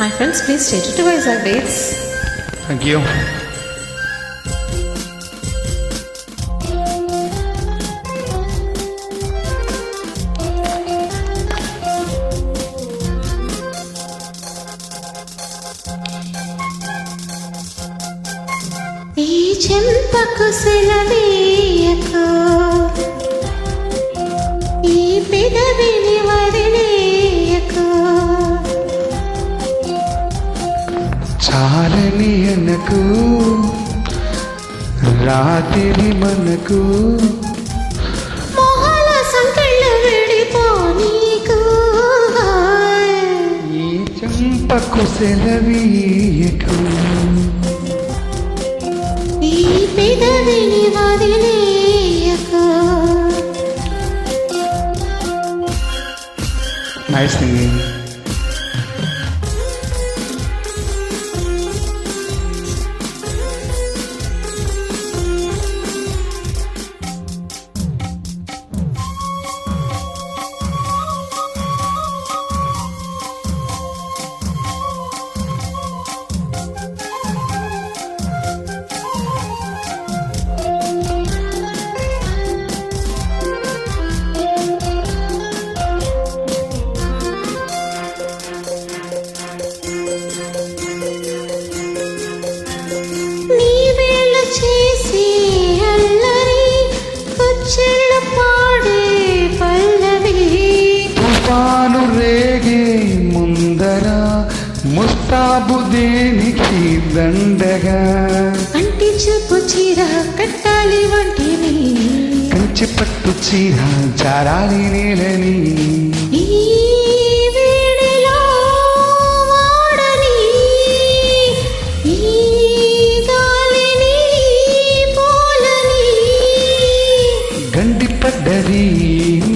My friends, please stay tuned to Vizag Dates. Thank you. ఈ చెంపకు సెలవీయకు, ఈ పెదవిని వదిలేయకు. చాలని అనకు రాత్రి మనకు, మొహాల సంకెళ్ళు విడిపోనీకు. ఈ చెంపకు సెలవీయకు, ఈ పెదవిని వదిలేయకు. Nice singing. తుఫాను రేగే ముందర ముస్తాబు దేనికి దండగా, అంటి చూపు చీర కట్టాలి వంటిని, కంచి పట్టు చీర జారాలి నేలని. ఈ వేడిలో వాడని, ఈ గాలిని పోలని. గండి పడ్డది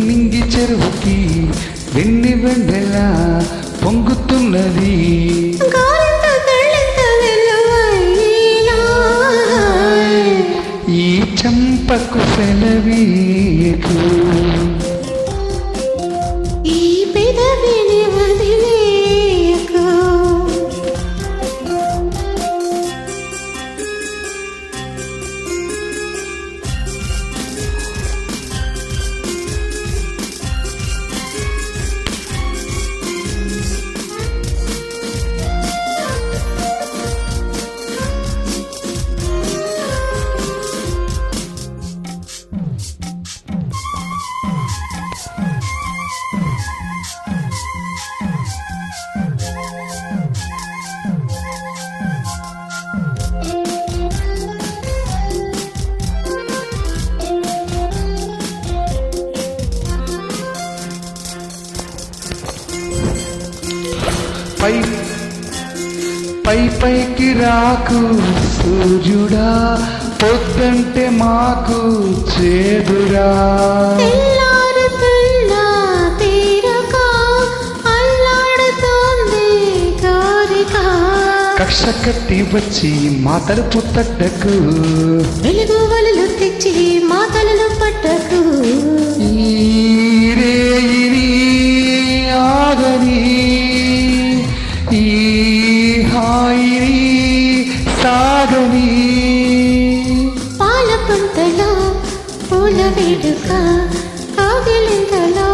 నింగి చెరువుకి, వెండి వెండెలా పొంగుతున్నది. గాలింత కళ్ళింత వెల్లువైనా, ఈ చంపకు సెలవీయకు, ఈ పెదవిని వదిలేయకు. పై పై పైకి రాకు సూర్యుడా, పొద్దంటే మాకు చేదురా. తెల్లారుతున్నా తీరక అల్లాడుతోంది కోరిక. కక్ష కట్టి వచ్చి మా తలుపు తట్టకు, వెలుగు వలలు తెచ్చి మా తలలు పట్టకు. ఈ రేయిని ఆగని, ఈ హాయిని సాగని. పాల పంటలో పూల వేడుక, కాగిలింతలో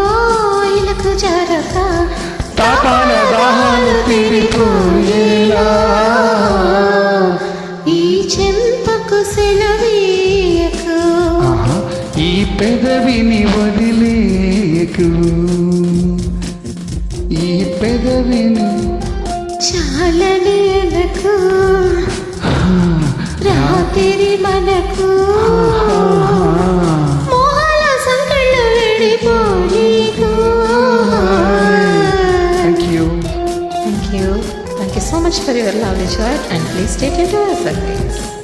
ఇలకు జరక. తాపాల దాహాలు తీరిపోయేలా, ఈ చెంపకు సెలవీయకు, ఆహా, ఈ పెదవిని వదిలేయకు, ఈ పెదవిని చాలని అనకు, రాత్రి మనకు. మోహాల సంకెళ్ళు విడిపోనీకు. Thank you. Thank you. Thank you so much for your lovely chat, and please stay tuned to Vizag Dates.